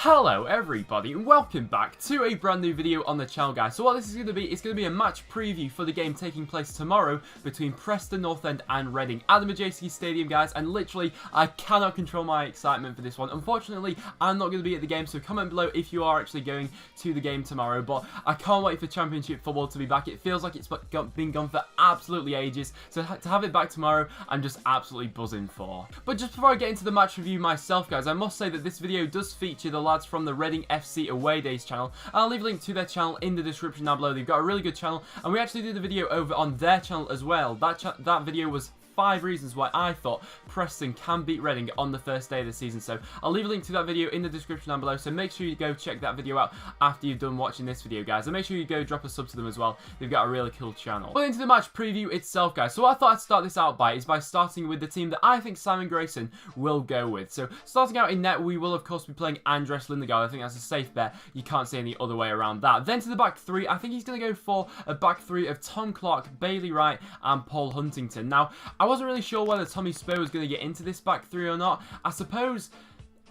Hello everybody and welcome back to a brand new video on the channel, guys. So what this is going to be, it's going to be a match preview for the game taking place tomorrow between Preston North End and Reading at the Majestic Stadium, guys. And literally, I cannot control my excitement for this one. Unfortunately, I'm not going to be at the game, so comment below if you are actually going to the game tomorrow. But I can't wait for Championship football to be back. It feels like it's been gone for absolutely ages, so to have it back tomorrow, I'm just absolutely buzzing for. But just before I get into the match review myself, guys, I must say that this video does feature the lads from the Reading FC Away Days channel. I'll leave a link to their channel in the description down below. They've got a really good channel, and we actually did a video over on their channel as well. That video was 5 reasons why I thought Preston can beat Reading on the first day of the season. So I'll leave a link to that video in the description down below, so make sure you go check that video out after you've done watching this video, guys, and make sure you go drop a sub to them as well. They've got a really cool channel. But into the match preview itself, guys. So what I thought I'd start this out by starting with the team that I think Simon Grayson will go with. So starting out in net, we will of course be playing Andres Lindegaard. I think that's a safe bet. You can't see any other way around that. Then to the back three, I think he's going to go for a back three of Tom Clark, Bailey Wright and Paul Huntington. Now, I wasn't really sure whether Tommy Spur was going to get into this back three or not. I suppose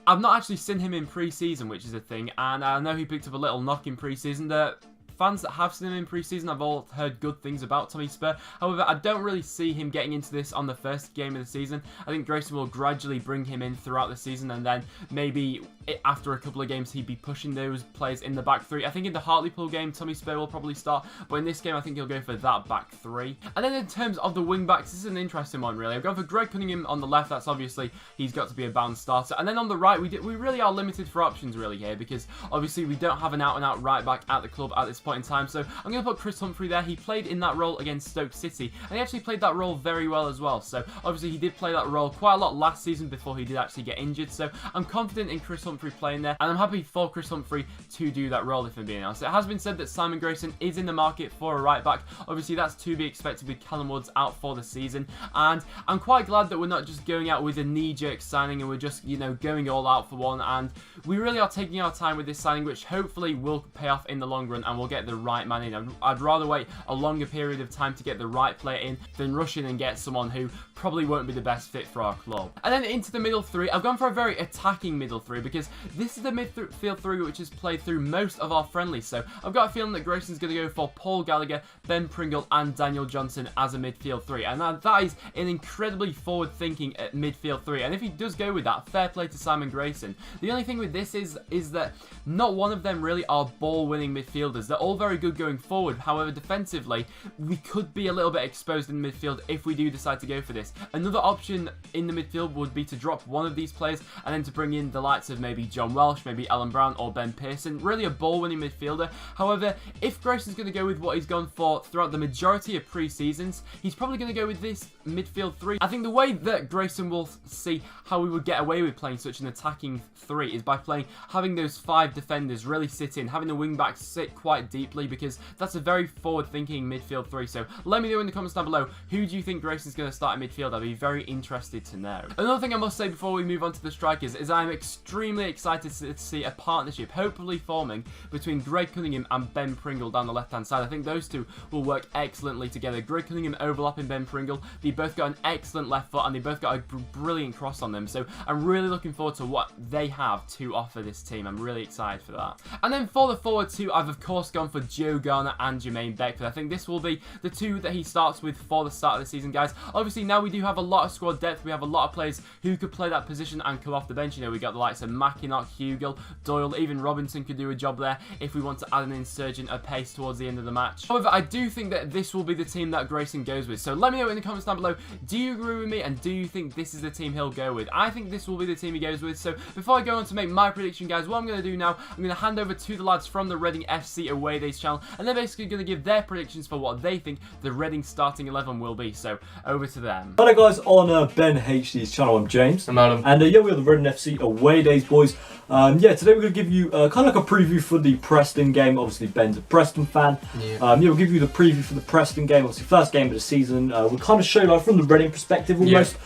I've not actually seen him in pre-season, which is a thing, and I know he picked up a little knock in pre-season. The fans that have seen him in pre-season, I've all heard good things about Tommy Spur. However, I don't really see him getting into this on the first game of the season. I think Grayson will gradually bring him in throughout the season, and then maybe after a couple of games he'd be pushing those players in the back three. I think in the Hartlepool game Tommy Spur will probably start, but in this game I think he'll go for that back three. And then in terms of the wing backs, this is an interesting one really. I've gone for Greg Cunningham on the left. That's obviously, he's got to be a bound starter. And then on the right, we really are limited for options really here, because obviously we don't have an out-and-out right back at the club at this point in time. So I'm going to put Chris Humphrey there. He played in that role against Stoke City, and he actually played that role very well as well. So obviously he did play that role quite a lot last season before he did actually get injured. So I'm confident in Chris Humphrey playing there, and I'm happy for Chris Humphrey to do that role, if I'm being honest. It has been said that Simon Grayson is in the market for a right back. Obviously that's to be expected with Callum Woods out for the season, and I'm quite glad that we're not just going out with a knee-jerk signing and we're just, you know, going all out for one, and we really are taking our time with this signing, which hopefully will pay off in the long run and we'll get the right man in. I'd rather wait a longer period of time to get the right player in than rush in and get someone who probably won't be the best fit for our club. And then into the middle three, I've gone for a very attacking middle three, because this is the midfield three which is played through most of our friendlies. So I've got a feeling that Grayson's going to go for Paul Gallagher, Ben Pringle and Daniel Johnson as a midfield three, and that is an incredibly forward-thinking midfield three. And if he does go with that, fair play to Simon Grayson. The only thing with this is that not one of them really are ball-winning midfielders. They're all very good going forward. However, defensively, we could be a little bit exposed in the midfield if we do decide to go for this. Another option in the midfield would be to drop one of these players and then to bring in the likes of maybe John Welsh, maybe Alan Brown or Ben Pearson. Really a ball-winning midfielder. However, if Grayson's going to go with what he's gone for throughout the majority of pre-seasons, he's probably going to go with this midfield three. I think the way that Grayson will see how we would get away with playing such an attacking three is by having those 5 defenders really sit in, having the wing backs sit quite deeply, because that's a very forward-thinking midfield three. So let me know in the comments down below, who do you think Grayson's going to start in midfield? I'd be very interested to know. Another thing I must say before we move on to the strikers is I'm extremely excited to see a partnership hopefully forming between Greg Cunningham and Ben Pringle down the left-hand side. I think those two will work excellently together. Greg Cunningham overlapping Ben Pringle. They both got an excellent left foot and they both got a brilliant cross on them. So I'm really looking forward to what they have to offer this team. I'm really excited for that. And then for the forward two, I've of course gone for Joe Garner and Jermaine Beckford. I think this will be the two that he starts with for the start of the season, guys. Obviously now we do have a lot of squad depth. We have a lot of players who could play that position and come off the bench. You know, we got the likes of Mackinock, Hugill, Doyle, even Robinson could do a job there if we want to add an insurgent of pace towards the end of the match. However, I do think that this will be the team that Grayson goes with. So let me know in the comments down below, do you agree with me and do you think this is the team he'll go with? I think this will be the team he goes with. So before I go on to make my prediction, guys, what I'm going to do now, I'm going to hand over to the lads from the Reading FC Away Days channel, and they're basically going to give their predictions for what they think the Reading starting 11 will be. So over to them. Hello guys, on Ben HD's channel, I'm James. I'm Adam. And yeah, we're the Reading FC Away Days boys. Yeah, today we're going to give you kind of like a preview for the Preston game. Obviously Ben's a Preston fan. Yeah, we'll give you the preview for the Preston game. Obviously first game of the season. We'll kind of show like from the Reading perspective almost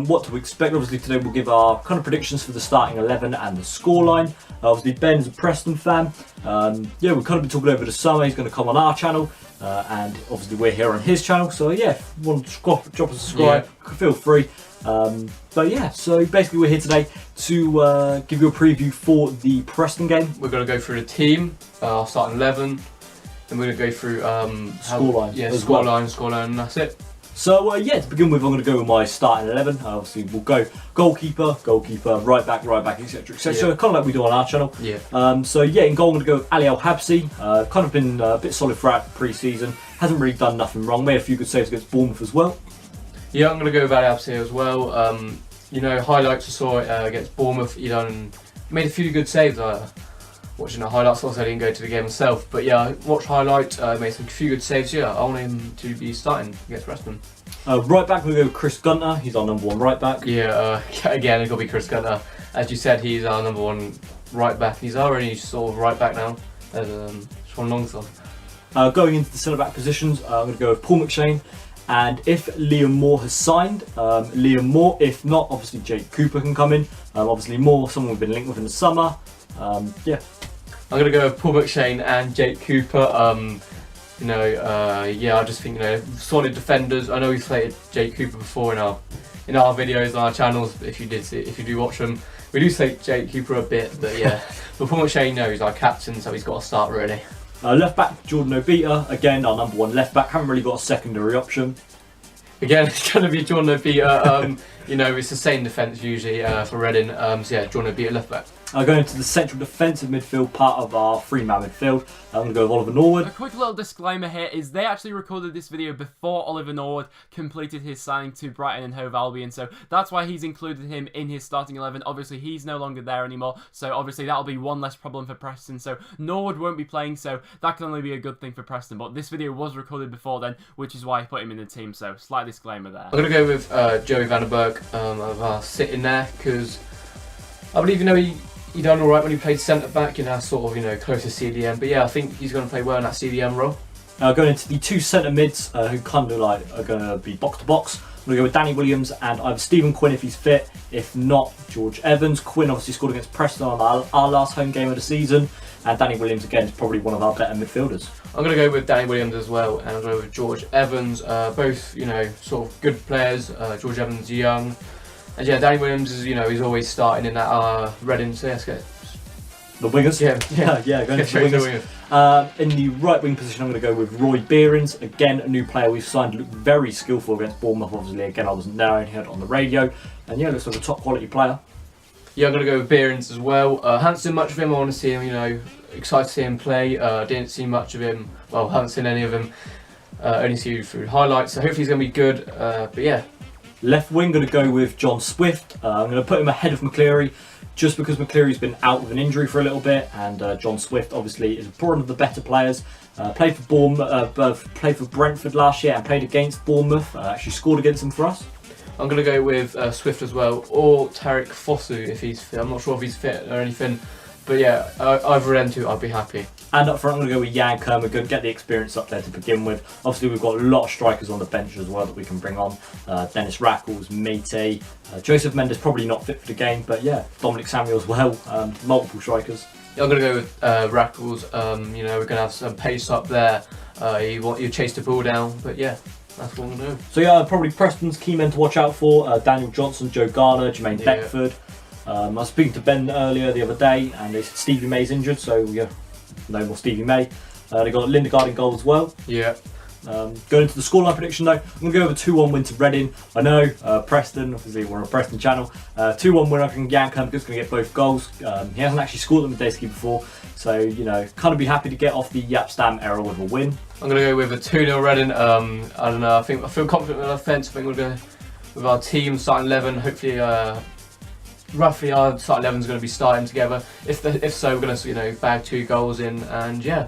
what to expect. Obviously today we'll give our kind of predictions for the starting 11 and the scoreline. Obviously Ben's a Preston fan. Yeah, we've kind of been talking over the summer. He's going to come on our channel. And obviously we're here on his channel. So yeah, if you want to drop a subscribe, feel free. But yeah, so basically we're here today to give you a preview for the Preston game. We're going to go through the team, our starting 11, and we're going to go through scoreline. Yeah, scoreline, and that's it. So yeah, to begin with, I'm going to go with my starting 11. Obviously, we'll go goalkeeper, right back, etc., etc. Yeah. Kind of like we do on our channel. Yeah. So yeah, in goal, I'm going to go with Ali El Habsi. Kind of been a bit solid throughout the pre-season. Hasn't really done nothing wrong. Made a few good saves against Bournemouth as well. Yeah, I'm going to go with Ali Habsi as well. You know, highlights I saw against Bournemouth. He made a few good saves. Watching the highlights, also I didn't go to the game myself, but yeah, I watched highlights, made some few good saves. Yeah, I want him to be starting against Preston. Right back, we'll go with Chris Gunter. He's our number 1 right back. Yeah, again, it's got to be Chris Gunter. As you said, he's our number 1 right back. He's already sort of right back now, as Sean Longson. Going into the centre back positions, I'm going to go with Paul McShane. And if Liam Moore has signed, Liam Moore. If not, obviously Jake Cooper can come in. Obviously Moore, someone we've been linked with in the summer. Yeah. I'm going to go with Paul McShane and Jake Cooper. Yeah, I just think, solid defenders. I know we've slated Jake Cooper before in our videos on our channels. If you do watch them, we do slate Jake Cooper a bit, but yeah. But Paul McShane knows our captain, so he's got to start really. Left back, Jordan Obita. Again, our number 1 left back. Haven't really got a secondary option. Again, it's going to be Jordan Obita. It's the same defence usually for Reading. So yeah, Jordan Obita left back. Going into the central defensive midfield, part of our 3-man midfield. I'm going to go with Oliver Norwood. A quick little disclaimer here is they actually recorded this video before Oliver Norwood completed his signing to Brighton and Hove Albion, so that's why he's included him in his starting 11. Obviously, he's no longer there anymore, so obviously that'll be one less problem for Preston. So Norwood won't be playing, so that can only be a good thing for Preston. But this video was recorded before then, which is why I put him in the team, so slight disclaimer there. I'm going to go with Joey Vandenberg sitting there, because I believe, he done alright when he played centre-back, sort of, close to CDM. But yeah, I think he's going to play well in that CDM role. Going into the 2 centre mids, who kind of like are going to be box-to-box. I'm going to go with Danny Williams and either Stephen Quinn if he's fit. If not, George Evans. Quinn obviously scored against Preston on our last home game of the season. And Danny Williams, again, is probably one of our better midfielders. I'm going to go with Danny Williams as well, and I'll go with George Evans. Both, sort of good players. George Evans is young. And yeah, Danny Williams is, he's always starting in that Reading, so let's get the wingers. Yeah, going to the wingers. In the right wing position, I'm going to go with Roy Behrens. Again, a new player we've signed, looked very skillful against Bournemouth. Obviously, again, I wasn't there, I only heard it on the radio. And yeah, looks like a top quality player. Yeah, I'm going to go with Behrens as well. Haven't seen much of him. I want to see him, excited to see him play. Didn't see much of him. Well, haven't seen any of him. Only see him through highlights, so hopefully he's going to be good. But yeah. Left wing, going to go with John Swift. I'm going to put him ahead of McCleary, just because McCleary's been out with an injury for a little bit, and John Swift obviously is one of the better players. Played for played for Brentford last year and played against Bournemouth. Actually scored against them for us. I'm going to go with Swift as well, or Tariq Fosu if he's fit. I'm not sure if he's fit or anything, but yeah, either of them two, I'd be happy. And up front, I'm going to go with Jan Kermorgård, get the experience up there to begin with. Obviously, we've got a lot of strikers on the bench as well that we can bring on. Dennis Rackles, Mete, Joseph Mendes probably not fit for the game, but yeah, Dominic Samuel as well, multiple strikers. Yeah, I'm going to go with Rackles. We're going to have some pace up there. You chase the ball down, but yeah, that's what I'm going to do. So yeah, probably Preston's key men to watch out for, Daniel Johnson, Joe Garner, Jermaine Beckford. I was speaking to Ben earlier the other day, and they said Stevie May's injured, so yeah, no more Stevie May. They got Lindegaard in goal as well. Yeah. Going into the scoreline prediction though, I'm going to go with a 2-1 win to Reading. I know Preston, obviously we're on a Preston channel. 2-1 win, I think Jan Kermorgård's going to get both goals. He hasn't actually scored them with Daysky before, so kind of be happy to get off the Yap Stam era with a win. I'm going to go with a 2-0 Reading. I don't know, I feel confident with our defence. I think we're going to go with our team starting 11. Hopefully, roughly our starting 11 is going to be starting together. If so, we're going to bag 2 goals in, and yeah.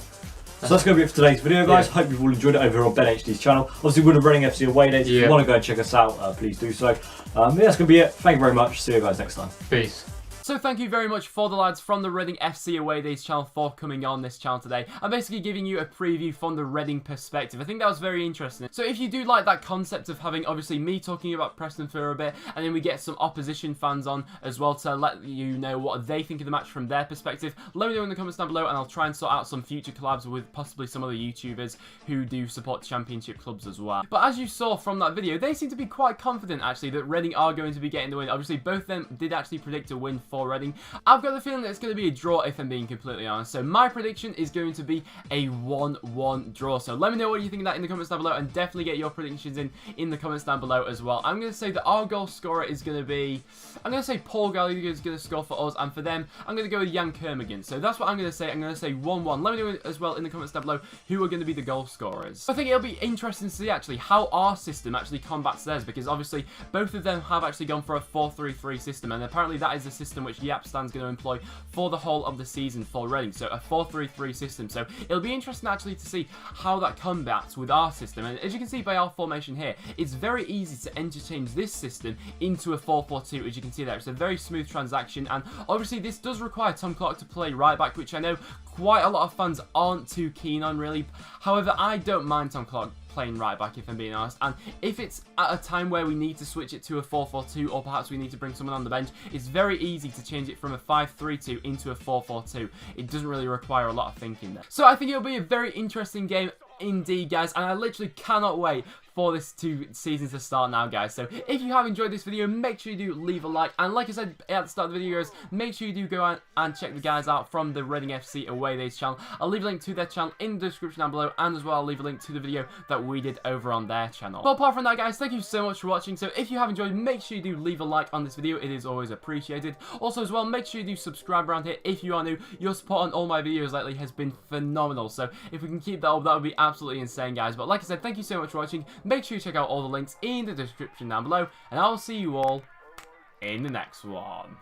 So that's going to be it for today's video, guys. Hope you've all enjoyed it over here on Ben HD's channel. Obviously, we're running FC away days. If you want to go and check us out, please do so. Yeah, that's going to be it. Thank you very much. See you guys next time. Peace. So thank you very much for the lads from the Reading FC Away Days channel for coming on this channel today. I'm basically giving you a preview from the Reading perspective. I think that was very interesting. So if you do like that concept of having obviously me talking about Preston for a bit, and then we get some opposition fans on as well to let you know what they think of the match from their perspective, let me know in the comments down below, and I'll try and sort out some future collabs with possibly some other YouTubers who do support championship clubs as well. But as you saw from that video, they seem to be quite confident actually that Reading are going to be getting the win. Obviously both of them did actually predict a win for Reading. I've got the feeling that it's going to be a draw if I'm being completely honest. So my prediction is going to be a 1-1 draw. So let me know what you think of that in the comments down below, and definitely get your predictions in the comments down below as well. I'm going to say that our goal scorer is going to be, I'm going to say Paul Gallagher is going to score for us, and for them, I'm going to go with Jan Kermigan. So that's what I'm going to say. I'm going to say 1-1. Let me know as well in the comments down below who are going to be the goal scorers. I think it'll be interesting to see actually how our system actually combats theirs, because obviously both of them have actually gone for a 4-3-3 system, and apparently that is the system which Yapstan's going to employ for the whole of the season for Reading. So a 4-3-3 system. So it'll be interesting actually to see how that combats with our system. And as you can see by our formation here, it's very easy to interchange this system into a 4-4-2, as you can see there. It's a very smooth transaction, and obviously this does require Tom Clark to play right back, which I know quite a lot of fans aren't too keen on really. However, I don't mind Tom Clark playing right back if I'm being honest, and if it's at a time where we need to switch it to a 4-4-2, or perhaps we need to bring someone on the bench, it's very easy to change it from a 5-3-2 into a 4-4-2. It doesn't really require a lot of thinking there. So I think it'll be a very interesting game indeed, guys, and I literally cannot wait for this season to start now, guys. So if you have enjoyed this video, make sure you do leave a like, and like I said at the start of the video, guys, make sure you do go out and check the guys out from the Reading FC Away Days channel. I'll leave a link to their channel in the description down below, and as well I'll leave a link to the video that we did over on their channel. But apart from that, guys, thank you so much for watching. So if you have enjoyed, make sure you do leave a like on this video. It is always appreciated. Also as well, make sure you do subscribe around here if you are new. Your support on all my videos lately has been phenomenal, so if we can keep that up, that would be absolutely insane, guys. But like I said, thank you so much for watching. Make sure you check out all the links in the description down below, and I'll see you all in the next one.